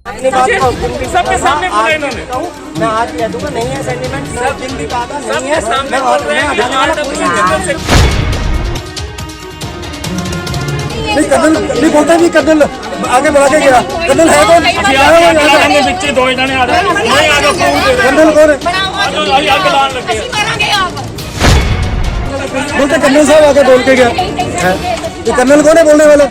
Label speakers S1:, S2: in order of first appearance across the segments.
S1: अपनी बात को
S2: सबके सामने बोला इन्होंने।
S1: मैं आज कह दूंगा नहीं है सेंटीमेंट, सब दिन भी कहा था नहीं
S2: सबके
S1: है।
S2: सामने बोल रहे हैं कि
S3: नहीं कर्नल नहीं बोलता नहीं, कर्नल आगे बढ़ा के गया। कर्नल है कौन?
S2: आगे बच्चे दो जने आ रहे हैं, नहीं आगे
S3: कर्नल कौन है?
S2: आगे लान लगे।
S3: बोलते कर्नल साहब आगे बोल के गया। ये कर्नल कौन है बोलने वाला?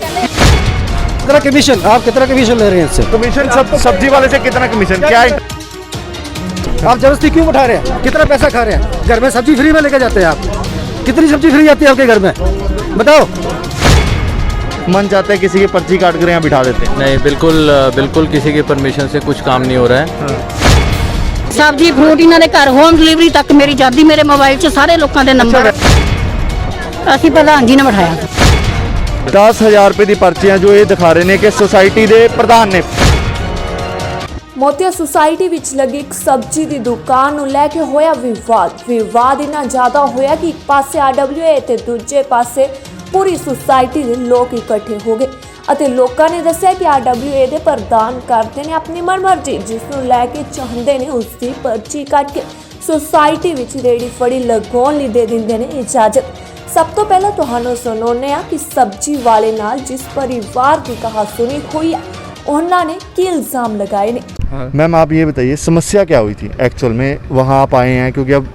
S3: कितना कमीशन, आप कितना कमीशन ले रहे हैं इससे?
S4: कमीशन सब सब्जी वाले से कितना कमीशन क्या है?
S3: आप जबरदस्ती क्यों उठा रहे हैं? कितना पैसा खा रहे हैं? घर में सब्जी फ्री में लेके जाते हैं आप? कितनी सब्जी फ्री आती है आपके घर में बताओ?
S4: मन चाहता है किसी की पर्ची काट कर यहाँ बिठा देते हैं।
S5: नहीं, बिल्कुल किसी की परमिशन से कुछ काम नहीं हो रहा है।
S6: सब्जी फ्रूट इन्होंने घर होम डिलीवरी तक मेरी जाती, मेरे मोबाइल 'ਚ सारे लोगों के नंबर ਅਸੀਂ प्रधान जी ने बिठाया।
S4: 10,000 रुपए की पर्चियां जो ये दिखा रहे हैं कि सोसाइटी के प्रधान ने।
S7: ਮੋਤੀਆ ਸੁਸਾਇਟੀ ਵਿੱਚ ਲੱਗੀ ਇੱਕ ਸਬਜ਼ੀ ਦੀ ਦੁਕਾਨ ਨੂੰ ਲੈ ਕੇ ਹੋਇਆ ਵਿਵਾਦ ਇੰਨਾ ਜ਼ਿਆਦਾ ਹੋਇਆ ਕਿ ਇੱਕ ਪਾਸੇ ਆਰਡਬਲਯੂਏ ਤੇ ਦੂਜੇ ਪਾਸੇ ਪੂਰੀ ਸੁਸਾਇਟੀ ਦੇ ਲੋਕ ਇਕੱਠੇ ਹੋ ਗਏ ਅਤੇ ਲੋਕਾਂ ਨੇ ਦੱਸਿਆ ਕਿ ਆਰਡਬਲਯੂਏ ਦੇ ਪ੍ਰਧਾਨ ਕਰਦੇ ਨੇ ਆਪਣੀ ਮਨਮਰਜ਼ੀ, ਜਿਸ ਨੂੰ ਲੈ ਕੇ ਚਾਹੁੰਦੇ ਨੇ ਉਸ ਦੀ ਪਰਚੀ ਕੱਟ ਕੇ ਸੁਸਾਇਟੀ ਵਿੱਚ ਰੇੜੀ ਫੜੀ ਲਗਾਉਣ ਲਈ ਦੇ ਦਿੰਦੇ ਨੇ ਇਜਾਜ਼ਤ। सब तो पहले तुहानू सुनाने कि सब्जी वाले नाल जिस परिवार की कहासुनी हुई है उन्होंने की इल्ज़ाम लगाए ने।
S4: मैम आप ये बताइए समस्या क्या हुई थी एक्चुअल में? वहाँ आप आए हैं क्योंकि अब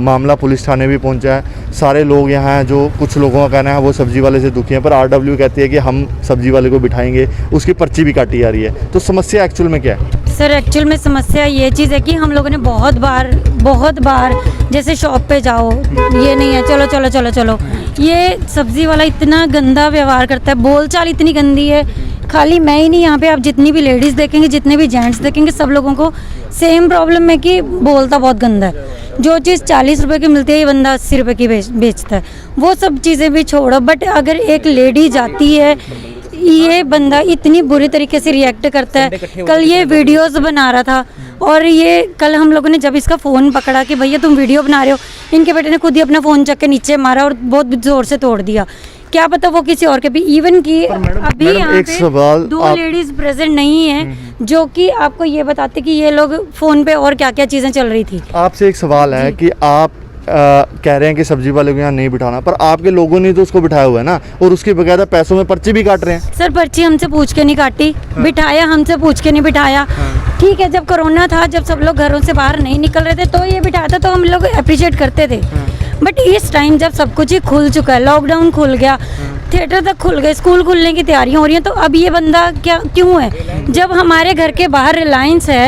S4: मामला पुलिस थाने भी पहुँचा है, सारे लोग यहाँ हैं, जो कुछ लोगों का कहना है वो सब्जी वाले से दुखी हैं, पर आरडब्ल्यू कहती है कि हम सब्जी वाले को बिठाएंगे, उसकी पर्ची भी काटी जा रही है। तो समस्या एक्चुअल में क्या है?
S6: सर एक्चुअल में समस्या ये चीज़ है कि हम लोगों ने बहुत बार जैसे शॉप पे जाओ, ये नहीं है चलो चलो चलो चलो, ये सब्ज़ी वाला इतना गंदा व्यवहार करता है, बोलचाल इतनी गंदी है। खाली मैं ही नहीं, यहाँ पे आप जितनी भी लेडीज़ देखेंगे, जितने भी जेंट्स देखेंगे, सब लोगों को सेम प्रॉब्लम है कि बोलता बहुत गंदा है। जो चीज़ 40 रुपए की मिलती है ये बंदा 80 रुपए की बेचता है। वो सब चीज़ें भी छोड़ो, बट अगर एक लेडी जाती है, ये बंदा इतनी बुरी तरीके से रिएक्ट करता है। कल ये वीडियोस बना रहा था और ये कल हम लोगों ने जब इसका फ़ोन पकड़ा कि भैया तुम वीडियो बना रहे हो, इनके बेटे ने खुद ही अपना फ़ोन चक के नीचे मारा और बहुत ज़ोर से तोड़ दिया। क्या पता वो किसी और के भी, इवन कि अभी यहाँ पे दो लेडीज़ प्रेजेंट नहीं है जो कि आपको ये बताते कि ये लोग फ़ोन पे और क्या क्या चीज़ें चल रही थी।
S4: आपसे एक सवाल है कि आप कह रहे हैं कि सब्जी वाले को यहाँ नहीं बिठाना, पर आपके लोगों ने तो उसको बिठाया हुआ है ना, और उसकी बकायदा पैसों में पर्ची भी काट रहे हैं।
S6: सर पर्ची हमसे पूछ के नहीं काटी, बिठाया हमसे पूछ के नहीं बिठाया। ठीक है, जब कोरोना था, जब सब लोग घरों से बाहर नहीं निकल रहे थे तो ये बिठाया था, तो हम लोग अप्रिशिएट करते थे। बट इस टाइम जब सब कुछ ही खुल चुका है, लॉकडाउन खुल गया, थिएटर तक खुल गए, स्कूल खुलने की तैयारियां हो रही हैं, तो अब ये बंदा क्या क्यों है? जब हमारे घर के बाहर रिलायंस है,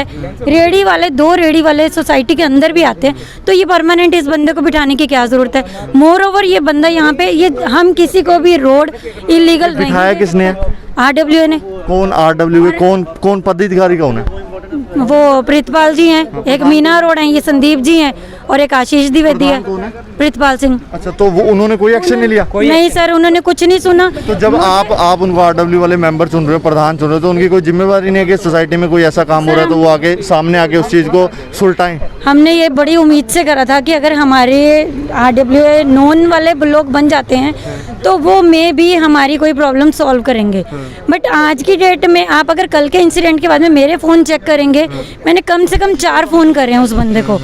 S6: रेडी वाले 2 रेडी वाले सोसाइटी के अंदर भी आते हैं, तो ये परमानेंट इस बंदे को बिठाने की क्या ज़रूरत है? मोर ओवर ये बंदा यहाँ पे, ये हम किसी को भी रोड इलीगल
S4: बिठाया किसने?
S6: आरडब्ल्यूए ने।
S4: कौन आरडब्ल्यूए? कौन पदाधिकारी कौन है?
S6: वो प्रीतपाल जी हैं, एक मीना अरोड़ा हैं, ये संदीप जी हैं और एक आशीष द्विवेदी है। प्रीतपाल सिंह।
S4: अच्छा, तो वो उन्होंने कोई एक्शन नहीं लिया?
S6: नहीं सर, उन्होंने कुछ नहीं सुना।
S4: तो जब आप उनको आरडब्ल्यू वाले मेंबर चुन रहे हो, प्रधान चुन रहे हो, तो उनकी कोई जिम्मेवारी नहीं है कि सोसाइटी में कोई ऐसा काम हो रहा है तो वो आगे सामने आके उस चीज़ को सुलटाएं? हमने
S6: ये बड़ी उम्मीद से करा था कि अगर हमारे आरडब्ल्यूए नॉन वाले लोग बन जाते हैं तो वो में भी हमारी कोई प्रॉब्लम सॉल्व करेंगे। बट आज की डेट में आप अगर कल के इंसिडेंट के बाद में मेरे फ़ोन चेक करेंगे, मैंने कम से कम 4 फ़ोन करे हैं उस बंदे को,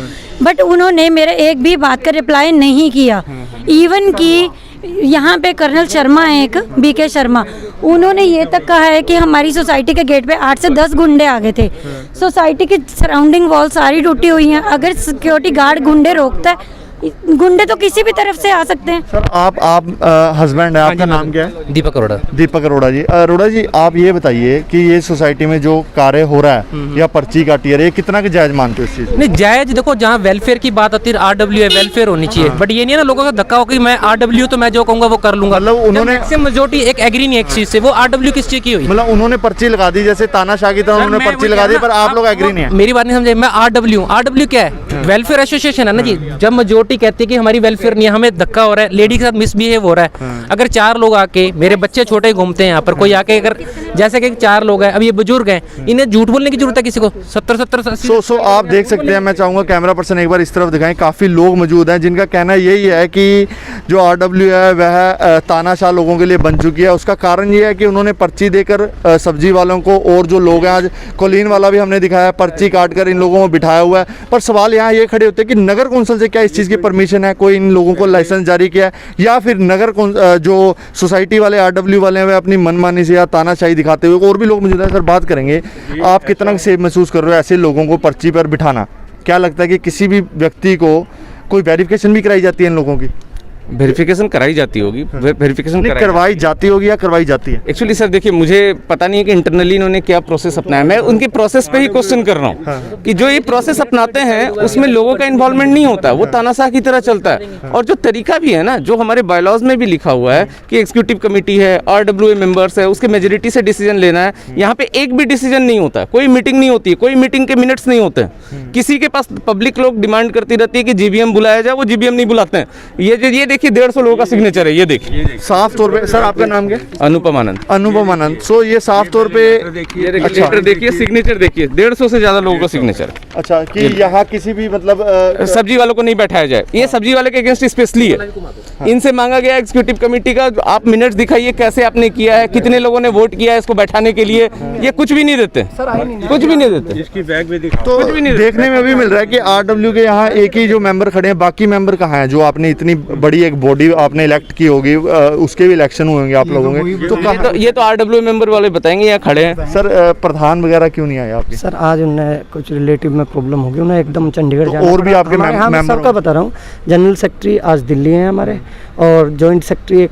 S6: बट उन्होंने मेरा एक भी बात का रिप्लाई नहीं किया। इवन कि यहाँ पे कर्नल शर्मा है, एक बीके शर्मा, उन्होंने ये तक कहा है कि हमारी सोसाइटी के गेट पे 8 से 10 गुंडे आ गए थे। सोसाइटी की सराउंडिंग वॉल सारी टूटी हुई हैं, अगर सिक्योरिटी गार्ड गुंडे रोकता है, गुंडे तो किसी भी तरफ से आ सकते हैं।
S4: सर आप हस्बैंड है, आपका नाम क्या है?
S5: दीपक अरोड़ा।
S4: दीपक अरोड़ा जी। अरोड़ा जी आप ये बताइए कि ये सोसाइटी में जो कार्य हो रहा है या पर्ची काटी है, ये कितना के जायज मानते हो इस चीज?
S8: नहीं जायज, देखो जहाँ वेलफेयर की बात आती है आरडब्ल्यूए वेलफेयर होनी चाहिए, बट ये नहीं है ना लोगों का धक्का हो कि मैं आरडब्ल्यू तो मैं जो कहूँगा वो कर लूंगा।
S4: मतलब उन्होंने
S8: मेजोरिटी एक एग्री नहीं एक चीज से, वो आरडब्ल्यू किस चीज की हुई?
S4: मतलब उन्होंने पर्ची लगा दी, जैसे तानाशाह की तरह उन्होंने पर्ची लगा दी, पर आप लोग एग्री नहीं है।
S8: मेरी बात नहीं समझे, मैं आरडब्ल्यू क्या है? वेलफेयर एसोसिएशन है ना जी। जब मेजोरिटी अथॉरिटी कहती है कि हमारी वेलफेयर नहीं है, हमें धक्का हो रहा है, लेडी के साथ मिसबिहेव हो रहा है। अगर 4 लोग आके, मेरे बच्चे छोटे घूमते हैं यहाँ पर, कोई आके अगर जैसे कि 4 लोग हैं, अब ये बुजुर्ग हैं, इन्हें झूठ बोलने की जरूरत है किसी को? 70
S4: सो आप देख सकते हैं, मैं चाहूँगा कैमरा पर्सन एक बार इस तरफ दिखाएं, काफ़ी लोग मौजूद हैं जिनका कहना यही है कि जो RW है वह तानाशाह लोगों के लिए बन चुकी है। उसका कारण ये है कि उन्होंने पर्ची देकर सब्जी वालों को, और जो लोग हैं, आज कोलिन वाला भी हमने दिखाया, पर्ची काट कर इन लोगों को बिठाया हुआ है। पर सवाल यहाँ ये खड़े होते हैं कि नगर कौंसिल से क्या इस चीज़ की परमिशन है, कोई इन लोगों को लाइसेंस जारी किया है, या फिर नगर जो सोसाइटी वाले RW वाले हैं वे अपनी मनमानी से या तानाशाही दिखाते हुए। और भी लोग मौजूद हैं, सर बात करेंगे। आप कितना सेफ महसूस कर रहे हो ऐसे लोगों को पर्ची पर बिठाना? क्या लगता है कि किसी भी व्यक्ति को कोई वेरिफिकेशन भी कराई जाती है इन लोगों की?
S9: वेरिफिकेशन कराई जाती होगी, वेरिफिकेशन
S4: करवाई जाती होगी या करवाई जाती है?
S9: एक्चुअली सर देखिए, मुझे पता नहीं है कि इंटरनली इन्होंने क्या प्रोसेस अपनाया। मैं उनकी प्रोसेस पे ही क्वेश्चन कर रहा हूँ कि जो ये प्रोसेस अपनाते हैं उसमें लोगों का इन्वॉल्वमेंट नहीं होता, वो तानाशाह की तरह चलता है। और जो तरीका भी है ना, जो हमारे बायलॉज में भी लिखा हुआ है कि एग्जीक्यूटिव कमेटी है, RWA मेंबर्स है, उसके मेजोरिटी से डिसीजन लेना है। यहाँ पे एक भी डिसीजन नहीं होता, कोई मीटिंग नहीं होती, कोई मीटिंग के मिनट्स नहीं होते। किसी के पास पब्लिक लोग डिमांड करती रहती है कि GBM बुलाया जाए, वो GBM नहीं बुलाते हैं। ये देखिए 150 लोगों का सिग्नेचर है, ये देखिए
S4: साफ तौर पे। सर आपका नाम क्या?
S9: अनुपम आनंद।
S4: अनुपम आनंद। सो ये साफ तौर पे
S9: लेटर देखिए, सिग्नेचर देखिए, 150 से ज्यादा लोगों का सिग्नेचर।
S4: अच्छा, कि यहाँ किसी भी मतलब
S9: सब्जी वालों को नहीं बैठाया जाए, ये सब्जी वाले के अगेंस्ट स्पेशली है। इनसे मांगा गया एग्जीक्यूटिव कमेटी का, आप मिनट्स दिखाइए कैसे आपने किया है, कितने लोगों ने वोट किया है इसको बैठाने के लिए। ये कुछ भी नहीं देते, कुछ भी नहीं देते।
S2: इसकी बैग भी दिखा।
S4: तो देखने में भी मिल रहा है कि RW के यहाँ एक ही जो मेंबर खड़े हैं, बाकी मेंबर कहाँ हैं? जो आपने इतनी बड़ी एक बॉडी आपने इलेक्ट की होगी, उसके भी इलेक्शन हुए होंगे आप लोगों के, तो
S9: ये तो RWA मेंबर वाले बताएंगे, यहाँ खड़े हैं।
S4: सर प्रधान वगैरह क्यों नहीं आए आपके?
S3: सर आज उन्हें कुछ रिलेटिव में प्रॉब्लम हो गई, उन्हें एकदम चंडीगढ़ जाना
S4: और भी
S3: पड़ा।
S4: आपके
S3: हमारे यहाँ मैं
S4: मेंबर
S3: सबका बता रहा हूँ, जनरल सेक्रेटरी आज दिल्ली हैं हमारे, और जॉइंट सेक्रेटरी एक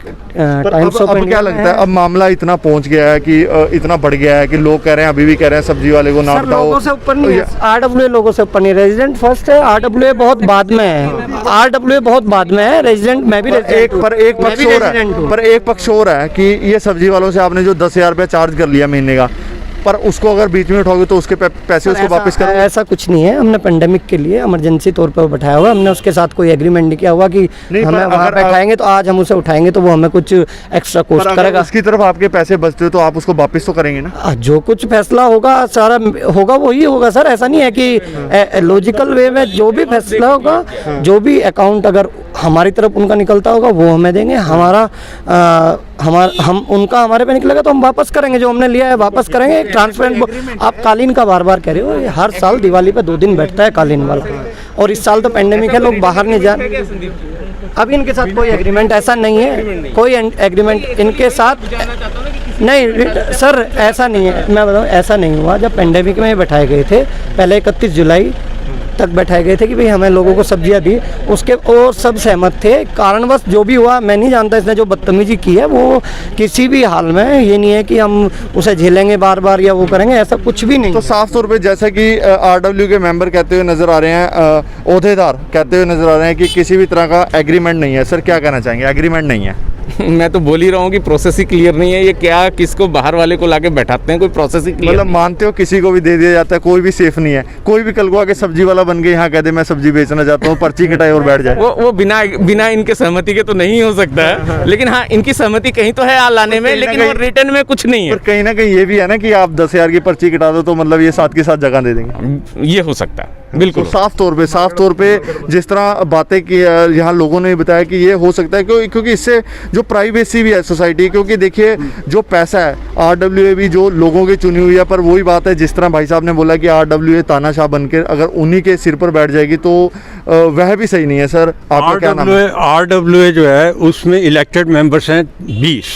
S3: टाइम्स ऑफ
S4: अब क्या लगता है, अब मामला इतना पहुंच गया है कि इतना बढ़ गया है कि लोग कह रहे हैं, अभी भी कह रहे हैं सब्जी वाले को ना बताओ।
S3: लोगों से ऊपर नहीं है, RWA लोगों से ऊपर नहीं, रेजिडेंट फर्स्ट है, RWA बहुत बाद में है, RWA बहुत बाद में है, रेजिडेंट मैं भी
S4: एक पक्ष हो रहा है कि ये सब्जी वालों से आपने जो 10,000 रुपया चार्ज कर लिया महीने का, पर उसको अगर बीच में उठाओगे तो उसके पैसे उसको वापस करो।
S3: ऐसा कुछ नहीं है, हमने पेंडेमिक के लिए इमरजेंसी तौर पर बैठाया हुआ, हमने उसके साथ कोई एग्रीमेंट नहीं किया हुआ कि हमें वहाँ बैठाएंगे तो आज हम उसे उठाएंगे तो वो हमें कुछ एक्स्ट्रा कॉस्ट करेगा।
S4: उसकी तरफ आपके पैसे बचते हो तो आप उसको वापस तो करेंगे ना?
S3: जो कुछ फैसला होगा सारा होगा वही होगा सर, ऐसा नहीं है कि लॉजिकल वे में जो भी फैसला होगा, जो भी अकाउंट अगर हमारी तरफ उनका निकलता होगा वो हमें देंगे, हम उनका हमारे पे निकलेगा तो हम वापस करेंगे, जो हमने लिया है वापस करेंगे। ट्रांसपेरेंट। आप कालीन का बार बार कह रहे हो, ये हर साल दिवाली पे 2 दिन बैठता है कालीन वाला, और इस साल तो पेंडेमिक है, लोग बाहर नहीं जा रहे। अभी इनके साथ कोई एग्रीमेंट ऐसा नहीं है, कोई एग्रीमेंट इनके साथ नहीं सर, ऐसा नहीं है। मैं बताऊँ ऐसा नहीं हुआ, जब पेंडेमिक में बैठाए गए थे पहले 31 जुलाई तक बैठाए गए थे कि भाई हमें लोगों को सब्जियां दी, उसके और सब सहमत थे। कारणवश जो भी हुआ मैं नहीं जानता, इसने जो बदतमीजी की है वो किसी भी हाल में ये नहीं है कि हम उसे झेलेंगे बार बार या वो करेंगे, ऐसा कुछ भी नहीं।
S4: तो साफ तौर पे जैसा कि RW के मेंबर कहते हुए नजर आ रहे हैं, ओहदेदार कहते हुए नजर आ रहे हैं कि किसी भी तरह का एग्रीमेंट नहीं है। सर क्या कहना चाहेंगे? एग्रीमेंट नहीं है?
S9: मैं तो बोल ही रहा हूँ कि प्रोसेस ही क्लियर नहीं है। ये क्या किसको बाहर वाले को लाके बैठाते हैं, कोई प्रोसेस ही क्लियर
S4: मतलब मानते हो किसी को भी दे दिया जाता है, कोई भी सेफ नहीं है। कोई भी कल को आके सब्जी वाला बन के यहाँ कह दे मैं सब्जी बेचना चाहता हूँ, पर्ची कटाए और बैठ जाए।
S9: वो बिना इनके सहमति के तो नहीं हो सकता है, लेकिन हाँ इनकी सहमति कहीं तो है लाने में, लेकिन वो रिटर्न में कुछ नहीं है।
S4: कहीं ना कहीं ये भी है ना कि आप 10,000 की पर्ची कटा दो तो मतलब ये साथ के साथ जगह दे देंगे,
S9: ये हो सकता है बिल्कुल।
S4: तो साफ तौर पे जिस तरह बातें की यहाँ लोगों ने बताया कि ये हो सकता है क्योंकि इससे जो प्राइवेसी भी है सोसाइटी, क्योंकि देखिए जो पैसा है RWA भी जो लोगों की चुनी हुई है, पर वही बात है जिस तरह भाई साहब ने बोला कि RWA तानाशाह बनकर अगर उन्हीं के सिर पर बैठ जाएगी तो वह भी सही नहीं है। सर आपका क्या नाम है?
S10: RWA जो है उसमें इलेक्टेड मेंबर्स हैं 20,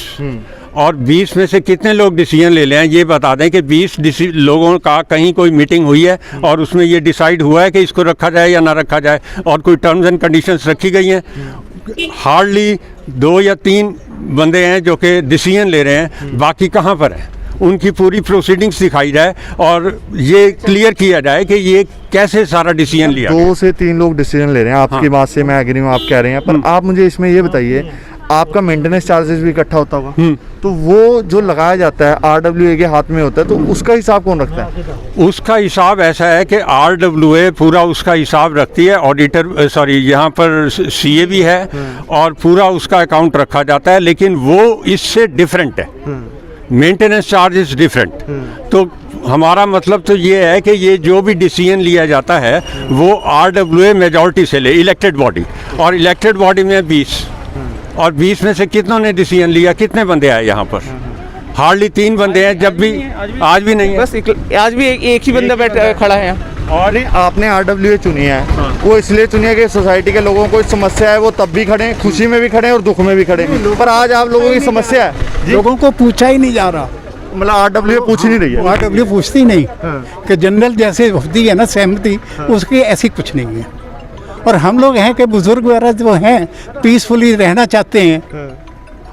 S10: और 20 में से कितने लोग डिसीजन ले लें ये बता दें कि 20 लोगों का कहीं कोई मीटिंग हुई है और उसमें ये डिसाइड हुआ है कि इसको रखा जाए या ना रखा जाए, और कोई टर्म्स एंड कंडीशंस रखी गई हैं। हार्डली 2 या 3 बंदे हैं जो कि डिसीजन ले रहे हैं, बाकी कहाँ पर है? उनकी पूरी प्रोसीडिंग्स दिखाई जाए और ये क्लियर किया जाए कि ये कैसे सारा डिसीजन लिया।
S4: 2 से 3 लोग डिसीजन ले रहे हैं, आपकी बात से मैं एग्री हूँ, आप कह रहे हैं, पर आप मुझे इसमें ये बताइए आपका मेंटेनेंस चार्जेस भी इकट्ठा होता होगा, तो वो जो लगाया जाता है RWA के हाथ में होता है, तो उसका हिसाब कौन रखता है?
S10: उसका हिसाब ऐसा है कि RWA पूरा उसका हिसाब रखती है, ऑडिटर सॉरी यहाँ पर CA भी है और पूरा उसका अकाउंट रखा जाता है, लेकिन वो इससे डिफरेंट है, मेंटेनेंस चार्ज इज डिफरेंट। तो हमारा मतलब तो ये है कि ये जो भी डिसीजन लिया जाता है वो RWA मेजॉरिटी से ले, इलेक्टेड बॉडी, और इलेक्टेड बॉडी में 20, और 20 में से कितनों ने डिसीजन लिया, कितने बंदे आए यहाँ पर? हार्डली 3 बंदे हैं, जब भी आज भी नहीं है,
S9: बस आज भी एक ही बंदा बैठा खड़ा है यहाँ।
S4: और आपने RWA चुनी है, वो इसलिए चुनी है कि सोसाइटी के लोगों को समस्या है, वो तब भी खड़े हैं, खुशी में भी खड़े हैं और दुख में भी खड़े हैं। पर आज आप लोगों की समस्या है,
S11: लोगों को पूछा ही नहीं जा रहा,
S4: मतलब RWA पूछ ही नहीं रही है।
S11: RWA पूछती नहीं कि जनरल जैसे होती है ना सहमति, उसकी ऐसी कुछ नहीं है। और हम लोग हैं कि बुजुर्ग वगैरह जो हैं पीसफुली रहना चाहते हैं,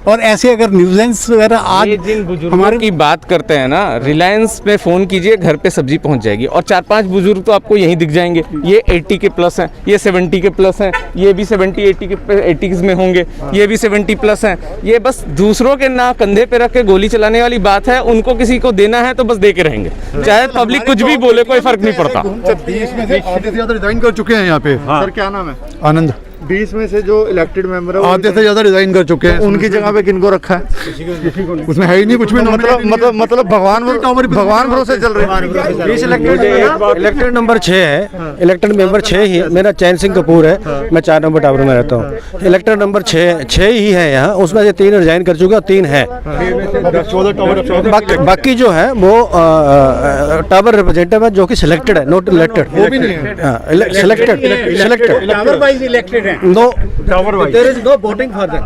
S11: और ऐसे अगर न्यूजेंस वगैरह आज
S9: जिन बुजुर्गों की बात करते हैं ना, रिलायंस में फ़ोन कीजिए, घर पे सब्जी पहुंच जाएगी, और 4-5 बुजुर्ग तो आपको यहीं दिख जाएंगे। ये 80 के प्लस हैं, ये 70 के प्लस हैं, ये भी 70-80 में होंगे, ये भी 70 प्लस हैं। ये बस दूसरों के ना कंधे पे रख के गोली चलाने वाली बात है। उनको किसी को देना है तो बस दे के रहेंगे, चाहे पब्लिक कुछ भी बोले, कोई फर्क नहीं पड़ता।
S4: 20 में से आधे से ज़्यादा रिजाइन कर चुके हैं यहाँ पे। सर क्या नाम है?
S11: आनंद।
S4: 20 में से जो इलेक्टेड मेंबर है
S11: आधे से ज़्यादा रिजाइन कर चुके हैं।
S4: उनकी जगह पे किनको रखा है?
S11: उसमें है ही नहीं कुछ भी।
S4: मतलब भगवान भरोसे चल रहे हैं।
S3: इलेक्टेड नंबर 6 है, इलेक्टेड मेंबर 6 ही है। मेरा चैन सिंह कपूर है, मैं 4 नंबर टावर में रहता हूँ। इलेक्टेड नंबर 6 ही है यहाँ, उसमें से 3 रिजाइन कर चुके और 3 है। बाकी जो है वो टावर रिप्रेजेंटेटिव है जो कि सिलेक्टेड है, नॉट इलेक्टेड। वो भी नहीं है सिलेक्टेड
S11: टावर वाइज इलेक्टेड है।
S3: No
S10: tower wise
S11: there is no voting for that.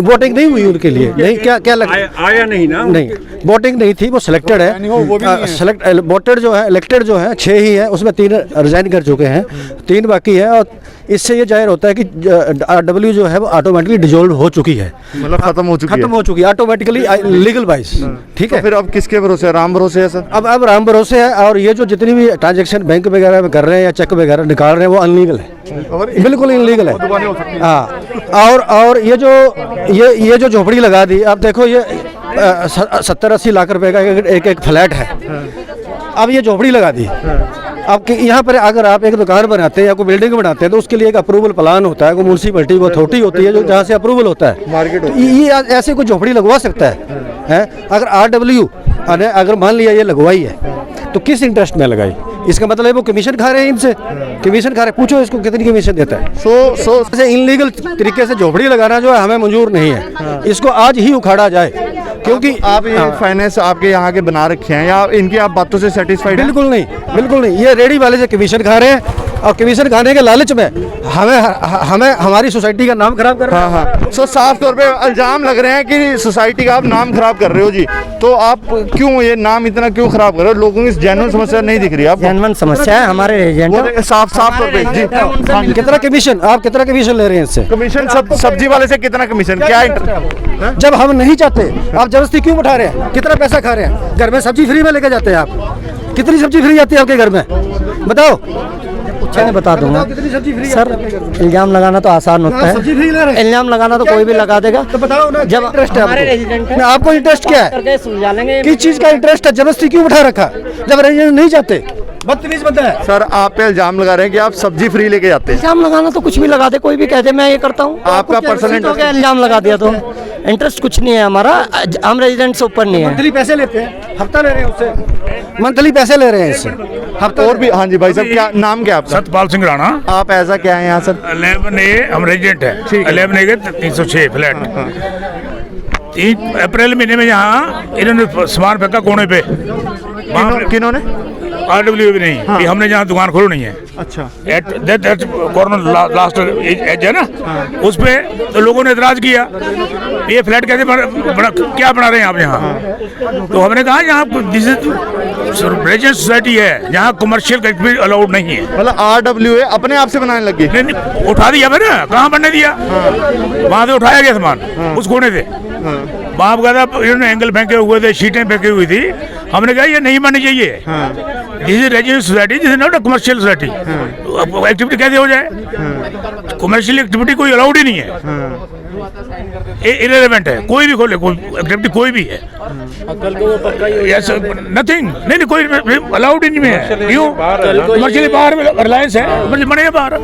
S3: Voting नहीं हुई उनके लिए। नहीं, क्या लगता है?
S10: आया नहीं ना,
S3: नहीं वोटिंग नहीं थी, वो सिलेक्टेड है। सेलेक्ट वोटेड जो है, इलेक्टेड जो है 6 ही है, उसमें 3 रिजाइन कर चुके हैं, 3 बाकी है। और इससे ये जाहिर होता है कि RW जो है वो ऑटोमेटिकली डिजोल्व हो चुकी है,
S4: मतलब खत्म हो चुकी है
S3: ऑटोमेटिकली लीगल वाइज। ठीक है,
S4: तो फिर अब किसके भरोसे है? राम भरोसे है सर?
S3: अब राम भरोसे है। और ये जो जितनी भी ट्रांजेक्शन बैंक वगैरह में कर रहे हैं या चेक वगैरह निकाल रहे हैं वो अनलीगल है, बिल्कुल इनलीगल है। हाँ, और ये जो झोपड़ी लगा दी, अब देखो ये 70-80 लाख रुपए का एक फ्लैट है। अब ये झोपड़ी लगा दी। अब यहाँ पर अगर आप एक दुकान बनाते हैं या कोई बिल्डिंग बनाते हैं तो उसके लिए एक अप्रूवल प्लान होता है, कोई म्यूनसिपैलिटी को अथॉरिटी होती है जो जहाँ से अप्रूवल होता है। तो ये ऐसे कोई झोपड़ी लगवा सकता है? अगर RW अगर मान लिया ये लगवाई है तो किस इंटरेस्ट में लगाई? इसका मतलब वो कमीशन खा रहे हैं, इनसे कमीशन खा रहे हैं। पूछो इसको कितनी कमीशन देता है। सो इनलीगल तरीके से झोपड़ी लगाना जो है हमें मंजूर नहीं है। इसको आज ही उखाड़ा जाए, क्योंकि
S4: आप ये फाइनेंस आपके यहाँ के बना रखे हैं या इनकी आप बातों से सेटिस्फाइड हैं?
S3: बिल्कुल नहीं। ये रेडी वाले से कमीशन खा रहे हैं और कमीशन खाने के लालच में हमें हमारी सोसाइटी का नाम खराब कर रहे हैं।
S4: हाँ। सो साफ तौर पे इल्जाम लग रहे हैं कि सोसाइटी का आप नाम खराब कर रहे हो जी। तो आप क्यों ये नाम इतना क्यों खराब कर रहे हो? लोगों की जेन्युइन समस्या नहीं दिख रही है?
S3: जेन्युइन समस्या है हमारे एजेंट।
S4: साफ तौर पे जी।
S3: कितना कमीशन आप कितना कमीशन ले रहे हैं इससे?
S4: कमीशन सब्जी वाले से कितना कमीशन? क्या
S3: जब हम नहीं चाहते आप जबरदस्ती क्यों उठा रहे हैं? कितना पैसा खा रहे हैं? घर में सब्जी फ्री में लेके जाते हैं आप? कितनी सब्जी फ्री जाती है आपके घर में? बताओ। मैं बता दूंगा सर। इल्जाम लगाना तो आसान होता है, इल्जाम लगाना तो कोई भी लगा देगा। तो बताओ ना, जब इंटरेस्ट है आपको इंटरेस्ट क्या है? किस चीज का इंटरेस्ट है? जबरदस्ती क्यों उठा रखा जब रेजिडेंट नहीं चाहते? बदतमीज बंदा है
S4: सर। आप पे इल्जाम लगा रहे हैं कि आप सब्जी फ्री लेके जाते हैं।
S3: इल्जाम लगाना तो कुछ भी लगा दे, कोई भी कह दे मैं ये करता हूँ।
S4: आपका पर्सनल
S3: इल्जाम लगा दिया तो इंटरेस्ट कुछ नहीं है हमारा। हम रेजिडेंट से ऊपर नहीं है। मंथली पैसे लेते हैं, हफ्ता ले रहे हैं उससे, मंथली पैसे ले रहे हैं इससे हफ्ता।
S4: और भी हाँ जी भाई साहब, क्या नाम क्या आपका?
S2: सतपाल सिंह राणा।
S4: आप ऐसा क्या है यहाँ सर?
S2: 11A हम रेजिडेंट है। 11A के 306 फ्लैट। 3 अप्रैल महीने में यहाँ इन्होंने सामान फेंका कोने पे।
S4: किन्होंने?
S2: RW भी नहीं। हाँ। हमने जहाँ दुकान खोली नहीं है।
S4: अच्छा।
S2: कॉर्नर लास्ट एज है ना, उस पे तो लोगों ने एतराज किया ये फ्लैट कैसे क्या बना रहे हैं आप यहाँ? तो हमने कहा यहाँ रेजिडेंट सोसाइटी है, यहाँ कमर्शियल एक्टिविटी अलाउड नहीं है।
S4: मतलब RWA अपने आप से बनाने लगी?
S2: नहीं, उठा दिया मैंने। कहाँ बनने दिया? वहाँ से उठाया गया सामान उस कोने से। वहाँ वगैरह इन्होंने एंगल फेंके हुए थे, शीटें फेंकी हुई थी। हमने कहा ये नहीं बननी चाहिए। This is resident society, this is not a commercial society. Activity कैसे हो जाए? कमर्शियल एक्टिविटी कोई अलाउड ही नहीं है। इरेलेवेंट है, कोई भी खोले, कोई एक्टिविटी कोई भी है, यस नथिंग, नहीं कोई अलाउड ही नहीं है। क्यों कमर्शियली बाहर में रिलायंस है, बने बाहर,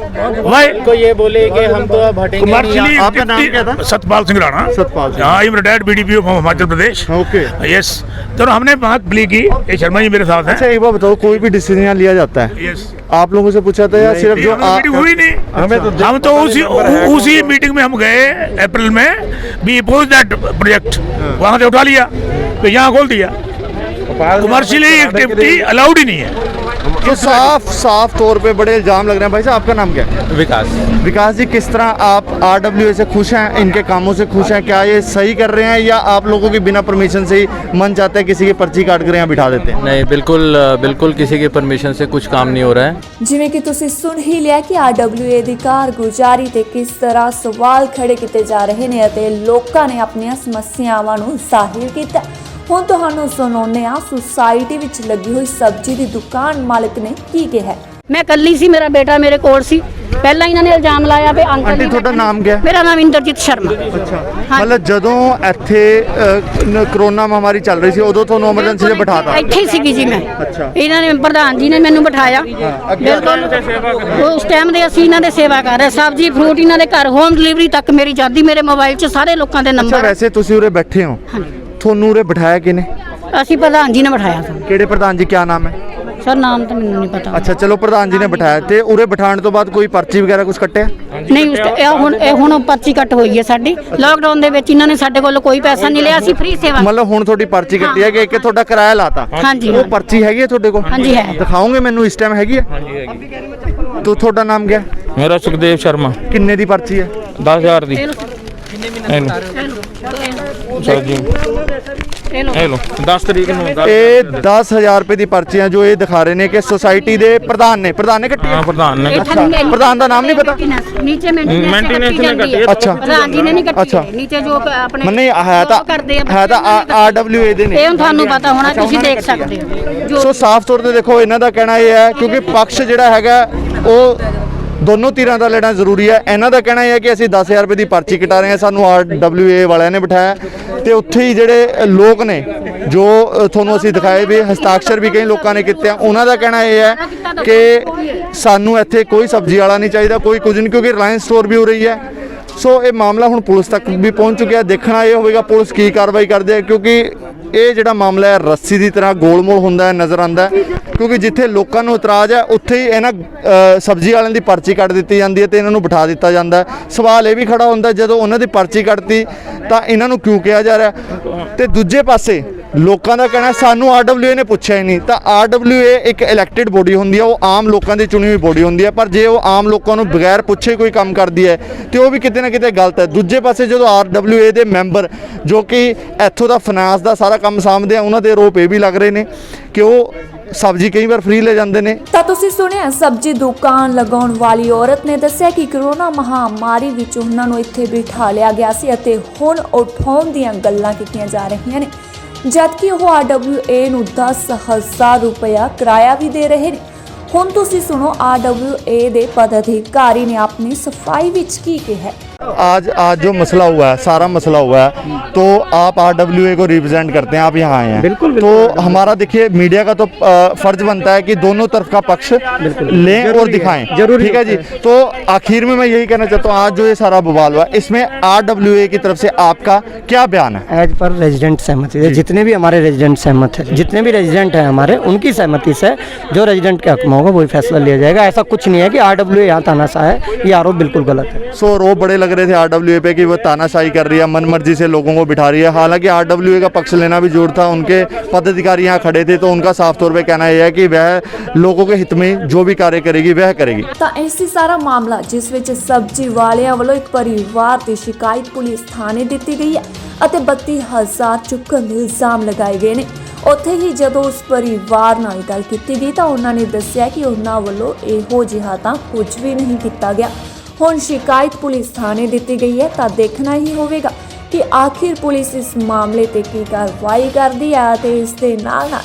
S2: वाई
S1: को ये बोले कि हम तो अब हटेंगे नहीं।
S2: कमर्शियली।
S4: आपका नाम क्या था?
S2: सतपाल सिंह राणा।
S4: सतपाल सिंह।
S2: हाँ, I am retired BDPO from Himachal Pradesh.
S4: Okay.
S2: Yes, तो हमने वहाँ प्ली की, ये शर्मा जी मेरे साथ हैं।
S4: अच्छा एक बार बताओ, कोई भी डिसीजन यहाँ लिया जाता है,
S2: यस,
S4: आप लोगों से पूछा था या सिर्फ जो
S2: मीटिंग हुई नहीं, हम तो उसी मीटिंग में हम गए अप्रैल में, वी अपोज दैट प्रोजेक्ट, वहाँ से उठा लिया, तो यहाँ खोल दिया। कमर्शियली एक्टिविटी अलाउड ही नहीं है।
S4: तो साफ तौर पे बड़े इल्जाम लग रहे हैं। भाई साहब आपका नाम क्या है?
S5: विकास।
S4: विकास जी, किस तरह आप RWA से खुश हैं, इनके कामों से खुश हैं? क्या ये सही कर रहे हैं या आप लोगों की बिना परमिशन से ही मन चाहता है किसी की पर्ची काट कर यहाँ बिठा देते हैं?
S5: नहीं, बिल्कुल किसी की परमिशन से कुछ काम नहीं हो रहा है।
S7: ਜਿਵੇਂ ਕਿ ਤੁਸੀਂ ਸੁਣ ਹੀ ਲਿਆ ਕਿ RWA ਦੀ ਕਾਰਗੁਜ਼ਾਰੀ ਤੇ ਕਿਸ ਤਰ੍ਹਾਂ ਸਵਾਲ ਖੜੇ ਕੀਤੇ ਜਾ ਰਹੇ ਨੇ ਅਤੇ ਲੋਕਾਂ ਨੇ ਆਪਣੀਆਂ ਸਮੱਸਿਆਵਾਂ ਨੂੰ ਜ਼ਾਹਿਰ ਕੀਤਾ। ਹੁਣ ਤੁਹਾਨੂੰ ਸੁਣਾਉਂਦੇ ਹਾਂ ਸੁਸਾਇਟੀ ਵਿੱਚ ਲੱਗੀ ਹੋਈ ਸਬਜ਼ੀ ਦੀ ਦੁਕਾਨ ਮਾਲਕ ਨੇ ਕੀ ਕਿਹਾ।
S12: ਮੈਂ ਕੱਲੀ ਸੀ, ਮੇਰਾ ਬੇਟਾ ਮੇਰੇ ਕੋਲ ਸੀ। ਪਹਿਲਾਂ ਇਹਨਾਂ ਨੇ ਇਲਜ਼ਾਮ ਲਾਇਆ ਵੀ ਅੰਕਲ
S4: ਆਂਟੀ ਤੁਹਾਡਾ ਨਾਮ क्या?
S12: ਮੇਰਾ ਨਾਮ ਇੰਦਰਜੀਤ ਸ਼ਰਮਾ।
S4: ਅੱਛਾ, ਮਤਲਬ ਜਦੋਂ ਇੱਥੇ ਕਰੋਨਾ ਮਹਾਮਾਰੀ ਚੱਲ ਰਹੀ ਸੀ ਉਦੋਂ ਤੁਹਾਨੂੰ ਐਮਰਜੈਂਸੀ 'ਚ ਬਿਠਾਤਾ?
S12: ਇੱਥੇ ਹੀ ਸੀਗੀ ਜੀ ਮੈਂ।
S4: ਅੱਛਾ।
S12: ਇਹਨਾਂ ਨੇ ਪ੍ਰਧਾਨ ਜੀ ਨੇ ਮੈਨੂੰ ਬਿਠਾਇਆ। ਬਿਲਕੁਲ ਉਸ ਟਾਈਮ ਦੇ ਅਸੀਂ ਇਹਨਾਂ ਦੇ ਸੇਵਾ ਕਰ ਰਹੇ, ਸਬਜ਼ੀ ਫਰੂਟ ਇਹਨਾਂ ਦੇ ਘਰ ਹੋਮ ਡਿਲੀਵਰੀ ਤੱਕ ਮੇਰੀ ਜਾਂਦੀ, ਮੇਰੇ ਮੋਬਾਈਲ 'ਚ ਸਾਰੇ ਲੋਕਾਂ ਦੇ
S4: ਅੱਛਾ,
S12: ਨੰਬਰ।
S4: ਵੈਸੇ ਤੁਸੀਂ ਉਰੇ ਬੈਠੇ ਹੋ, ਤੁਹਾਨੂੰ ਉਰੇ ਬਿਠਾਇਆ ਕਿਹਨੇ?
S12: ਅਸੀਂ ਪ੍ਰਧਾਨ ਜੀ ਨੇ ਬਿਠਾਇਆ ਸਾਨੂੰ।
S4: ਕਿਹੜੇ ਪ੍ਰਧਾਨ ਜੀ, क्या नाम है?
S12: ਸਰ ਨਾਮ ਤਾਂ ਮੈਨੂੰ ਨਹੀਂ ਪਤਾ।
S4: ਅੱਛਾ ਚਲੋ, ਪ੍ਰਧਾਨ ਜੀ ਨੇ ਬਿਠਾਇਆ ਤੇ ਉਰੇ ਬਿਠਾਉਣ ਤੋਂ ਬਾਅਦ ਕੋਈ ਪਰਚੀ ਵਗੈਰਾ ਕੁਝ ਕੱਟਿਆ?
S12: ਨਹੀਂ, ਇਹ ਹੁਣ ਪਰਚੀ ਕੱਟ ਹੋਈ ਹੈ ਸਾਡੀ। ਲਾਕਡਾਊਨ ਦੇ ਵਿੱਚ ਇਹਨਾਂ ਨੇ ਸਾਡੇ ਕੋਲ ਕੋਈ ਪੈਸਾ ਨਹੀਂ ਲਿਆ, ਅਸੀਂ ਫ੍ਰੀ ਸੇਵਾ।
S4: ਮਤਲਬ ਹੁਣ ਤੁਹਾਡੀ ਪਰਚੀ ਕੱਟੀ ਹੈ ਕਿ ਤੁਹਾਡਾ ਕਿਰਾਇਆ ਲਾਤਾ?
S12: ਹਾਂਜੀ।
S4: ਉਹ ਪਰਚੀ ਹੈਗੀ ਹੈ ਤੁਹਾਡੇ ਕੋਲ?
S12: ਹਾਂਜੀ ਹੈ।
S4: ਦਿਖਾਓਗੇ ਮੈਨੂੰ ਇਸ ਟਾਈਮ? ਹੈਗੀ ਹੈ? तो ਤੁਹਾਡਾ ਨਾਮ क्या?
S5: मेरा सुखदेव शर्मा।
S4: ਕਿੰਨੇ ਦੀ ਪਰਚੀ ਹੈ?
S5: 10,000 ਦੀ। सर जी, 10 ਤਰੀਕ ਨੂੰ।
S4: ਇਹ 10,000 ਰੁਪਏ ਦੀ ਪਰਚੀਆਂ ਜੋ ਇਹ ਦਿਖਾ ਰਹੇ ਨੇ ਕਿ ਸੁਸਾਇਟੀ ਦੇ ਪ੍ਰਧਾਨ ਨੇ ਕੱਟੀ ਹੈ।
S5: प्रधान ने
S4: ਪ੍ਰਧਾਨ ਦਾ ਨਾਮ ਨਹੀਂ ਪਤਾ?
S12: ਨੀਚੇ ਮੇਨਟੇਨੈਂਸ ਨੇ ਕੱਟੀ ਹੈ।
S4: ਅੱਛਾ।
S12: ਪ੍ਰਧਾਨ ਜੀ ਨੇ ਨਹੀਂ ਕੱਟੀ
S4: ਅੱਛਾ।
S12: ਹੈ। ਨੀਚੇ ਜੋ ਆਪਣੇ
S4: ਮੰਨੇ ਹੈ ਤਾਂ RWA ਦੇ ਨੇ।
S12: ਇਹ ਹੁਣ ਤੁਹਾਨੂੰ ਪਤਾ ਹੋਣਾ, ਤੁਸੀਂ ਦੇਖ ਸਕਦੇ ਹੋ।
S4: ਸੋ ਸਾਫ਼ ਤੌਰ ਤੇ ਦੇਖੋ, ਇਹਨਾਂ ਦਾ ਕਹਿਣਾ ਇਹ ਹੈ ਕਿਉਂਕਿ ਪਕਸ਼ ਜਿਹੜਾ ਹੈਗਾ ਉਹ ਦੋਨੋਂ ਧਿਰਾਂ ਦਾ ਲੈਣਾ ਜ਼ਰੂਰੀ ਹੈ। ਇਹਨਾਂ ਦਾ ਕਹਿਣਾ ਇਹ ਹੈ ਕਿ ਅਸੀਂ 10,000 ਰੁਪਏ ਦੀ ਪਰਚੀ ਕਟਾ ਰਹੇ ਹਾਂ, ਸਾਨੂੰ RWA ਵਾਲਿਆਂ ਨੇ ਬਿਠਾਇਆ। ਤੇ ਉੱਥੇ ਹੀ ਜਿਹੜੇ ਲੋਕ ਨੇ ਜੋ ਤੁਹਾਨੂੰ ਅਸੀਂ ਦਿਖਾਏ ਵੀ ਹਸਤਾਖਰ ਵੀ ਕਈ ਲੋਕਾਂ ਨੇ ਕੀਤੇ ਆ, ਉਹਨਾਂ ਦਾ ਕਹਿਣਾ ਇਹ ਹੈ ਕਿ ਸਾਨੂੰ ਇੱਥੇ ਕੋਈ ਸਬਜ਼ੀ ਵਾਲਾ ਨਹੀਂ ਚਾਹੀਦਾ, ਕੋਈ ਕੁਝ ਨਹੀਂ, ਕਿਉਂਕਿ ਰਿਲਾਇੰਸ ਸਟੋਰ ਵੀ ਹੋ ਰਹੀ ਹੈ। ਸੋ ਇਹ ਮਾਮਲਾ ਹੁਣ ਪੁਲਿਸ ਤੱਕ ਵੀ ਪਹੁੰਚ ਚੁੱਕਿਆ। ਦੇਖਣਾ ਇਹ ਹੋਵੇਗਾ ਪੁਲਿਸ ਕੀ ਕਾਰਵਾਈ ਕਰਦੀ ਹੈ, ਕਿਉਂਕਿ ਇਹ ਜਿਹੜਾ ਮਾਮਲਾ ਹੈ ਰੱਸੀ ਦੀ ਤਰ੍ਹਾਂ ਗੋਲਮੋਲ ਹੁੰਦਾ ਹੈ, ਨਜ਼ਰ ਆਉਂਦਾ ਹੈ। ਕਿਉਂਕਿ ਜਿੱਥੇ ਲੋਕਾਂ ਨੂੰ ਇਤਰਾਜ਼ ਹੈ ਉੱਥੇ ਹੀ ਇਹਨਾਂ ਸਬਜ਼ੀ ਵਾਲਿਆਂ ਦੀ ਪਰਚੀ ਕੱਟ ਦਿੱਤੀ ਜਾਂਦੀ ਹੈ ਤੇ ਇਹਨਾਂ ਨੂੰ ਬਿਠਾ ਦਿੱਤਾ ਜਾਂਦਾ ਹੈ। ਸਵਾਲ ਇਹ ਵੀ ਖੜਾ ਹੁੰਦਾ ਜਦੋਂ ਉਹਨਾਂ ਦੀ ਪਰਚੀ ਕੱਟਤੀ ਤਾਂ ਇਹਨਾਂ ਨੂੰ ਕਿਉਂ ਕਿਹਾ ਜਾ ਰਿਹਾ? ਤੇ ਦੂਜੇ ਪਾਸੇ ਲੋਕਾਂ ਦਾ ਕਹਿਣਾ ਸਾਨੂੰ RWA ਨੇ ਪੁੱਛਿਆ ਹੀ ਨਹੀਂ। ਤਾਂ RWA ਇੱਕ ਇਲੈਕਟਿਡ ਬੋਡੀ ਹੁੰਦੀ ਹੈ, ਉਹ ਆਮ ਲੋਕਾਂ ਦੀ ਚੁਣੀ ਹੋਈ ਬੋਡੀ ਹੁੰਦੀ ਹੈ, ਪਰ ਜੇ ਉਹ ਆਮ ਲੋਕਾਂ ਨੂੰ ਬਗੈਰ ਪੁੱਛੇ ਕੋਈ ਕੰਮ ਕਰਦੀ ਹੈ ਤੇ ਉਹ ਵੀ ਕਿਤੇ ਨਾ ਕਿਤੇ ਗਲਤ ਹੈ। ਦੂਜੇ ਪਾਸੇ ਜਦੋਂ RWA ਦੇ ਮੈਂਬਰ ਜੋ ਕਿ ਇੱਥੋਂ ਦਾ ਫਾਈਨਾਂਸ ਦਾ ਸਾਰਾ ਕੰਮ ਸਾਂਭਦੇ ਆ, ਉਹਨਾਂ ਦੇ ਆਰੋਪ ਇਹ ਵੀ ਲੱਗ ਰਹੇ ਨੇ ਕਿ ਉਹ ਸਬਜ਼ੀ ਕਈ ਵਾਰ ਫ੍ਰੀ ਲੈ ਜਾਂਦੇ ਨੇ।
S7: ਤਾਂ ਤੁਸੀਂ ਸੁਣਿਆ ਸਬਜ਼ੀ ਦੁਕਾਨ ਲਗਾਉਣ ਵਾਲੀ ਔਰਤ ਨੇ ਦੱਸਿਆ ਕਿ ਕਰੋਨਾ ਮਹਾਮਾਰੀ ਵਿੱਚ ਉਹਨਾਂ ਨੂੰ ਇੱਥੇ ਬਿਠਾ ਲਿਆ ਗਿਆ ਸੀ ਅਤੇ ਹੁਣ ਉਠਾਉਣ ਦੀਆਂ ਗੱਲਾਂ ਕੀਤੀਆਂ ਜਾ ਰਹੀਆਂ ਨੇ, ਜਦਕਿ ਉਹ RWA ਨੂੰ 10,000 ਰੁਪਇਆ ਕਿਰਾਇਆ ਵੀ ਦੇ ਰਹੇ ਨੇ। ਹੁਣ ਤੁਸੀਂ ਸੁਣੋ RWA ਦੇ पदाधिकारी ने अपनी सफाई विच की है।
S4: आज जो मसला हुआ है, सारा मसला हुआ है, तो आप RWA को रिप्रेजेंट करते हैं, आप यहाँ आए हैं।
S1: बिल्कुल।
S4: तो हमारा देखिए मीडिया का तो फर्ज बनता है कि दोनों तरफ का पक्ष लें और दिखाएं, जरूर। ठीक है जी। तो आखिर में मैं यही कहना चाहता हूँ, आज जो ये सारा बवाल हुआ इसमें RWA की तरफ से आपका क्या बयान है?
S3: एज पर रेजिडेंट सहमति है, जितने भी हमारे रेजिडेंट सहमत है, जितने भी रेजिडेंट हैं हमारे, उनकी सहमति से जो रेजिडेंट के हक में होगा वही फैसला लिया जाएगा। ऐसा कुछ नहीं है कि RWA यहाँ तानाशाह है, ये आरोप बिल्कुल गलत है।
S4: सो आरोप बड़े लग रहे थे RWA पे कि वो तानाशाही कर रही है, मनमर्जी से लोगों को बिठा रही है। हालांकि RWA का पक्ष लेना भी जरूर था, उनके पदाधिकारी यहाँ खड़े थे, तो उनका साफ तौर पे कहना यह है कि वह लोगों के हित में जो भी कार्य करेगी वह करेगी।
S7: ਤਾਂ ਇਸੇ ਸਾਰਾ ਮਾਮਲਾ ਜਿਸ ਵਿੱਚ ਸਬਜ਼ੀ ਵਾਲਿਆਂ ਵੱਲੋਂ ਇੱਕ ਪਰਿਵਾਰ ਦੀ ਸ਼ਿਕਾਇਤ ਪੁਲਿਸ ਥਾਣੇ ਦਿੱਤੀ ਗਈ ਹੈ ਅਤੇ 32,000 ਚੁੱਕਣ ਦੇ ਇਲਜ਼ਾਮ ਲਗਾਏ ਗਏ ਨੇ। ਉੱਥੇ ਹੀ ਜਦੋਂ ਉਸ ਪਰਿਵਾਰ ਨਾਲ ਗੱਲ ਕੀਤੀ ਗਈ ਤਾਂ ਉਹਨਾਂ ਨੇ ਦੱਸਿਆ ਕਿ ਉਹਨਾਂ ਵੱਲੋਂ ਇਹੋ ਜਿਹਾ ਤਾਂ ਕੁਝ ਵੀ ਨਹੀਂ ਕੀਤਾ ਗਿਆ। ਹੁਣ ਸ਼ਿਕਾਇਤ ਪੁਲਿਸ ਥਾਣੇ ਦਿੱਤੀ ਗਈ ਹੈ ਤਾਂ ਦੇਖਣਾ ਹੀ ਹੋਵੇਗਾ ਕਿ ਆਖਿਰ ਪੁਲਿਸ ਇਸ ਮਾਮਲੇ ਤੇ ਕੀ ਕਾਰਵਾਈ ਕਰਦੀ ਹੈ ਅਤੇ ਇਸ ਦੇ ਨਾਲ ਨਾਲ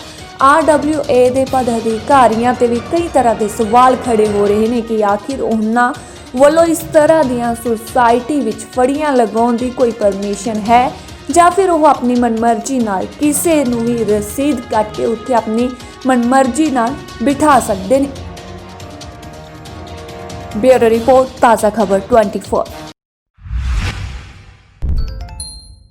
S7: RWA ਦੇ ਪਦਾਧਿਕਾਰੀਆਂ ਤੇ ਵੀ ਕਈ ਤਰ੍ਹਾਂ ਦੇ ਸਵਾਲ ਖੜੇ ਹੋ ਰਹੇ ਨੇ ਕਿ ਆਖਿਰ ਉਹਨਾਂ ਵੱਲੋਂ ਇਸ ਤਰ੍ਹਾਂ ਦੀਆਂ ਸੁਸਾਇਟੀ ਵਿੱਚ ਫੜੀਆਂ ਲਗਾਉਣ ਦੀ ਕੋਈ ਪਰਮਿਸ਼ਨ ਹੈ ਜਾਂ ਫਿਰ ਉਹ ਆਪਣੀ ਮਨਮਰਜ਼ੀ ਨਾਲ ਕਿਸੇ ਨੂੰ ਵੀ ਰਸੀਦ ਕੱਟ ਕੇ ਉੱਥੇ ਆਪਣੀ ਮਨਮਰਜ਼ੀ ਨਾਲ ਬਿਠਾ ਸਕਦੇ ਨੇ। ਬਿਊਰੋ ਰਿਪੋਰਟ, ਤਾਜ਼ਾ ਖਬਰ 24।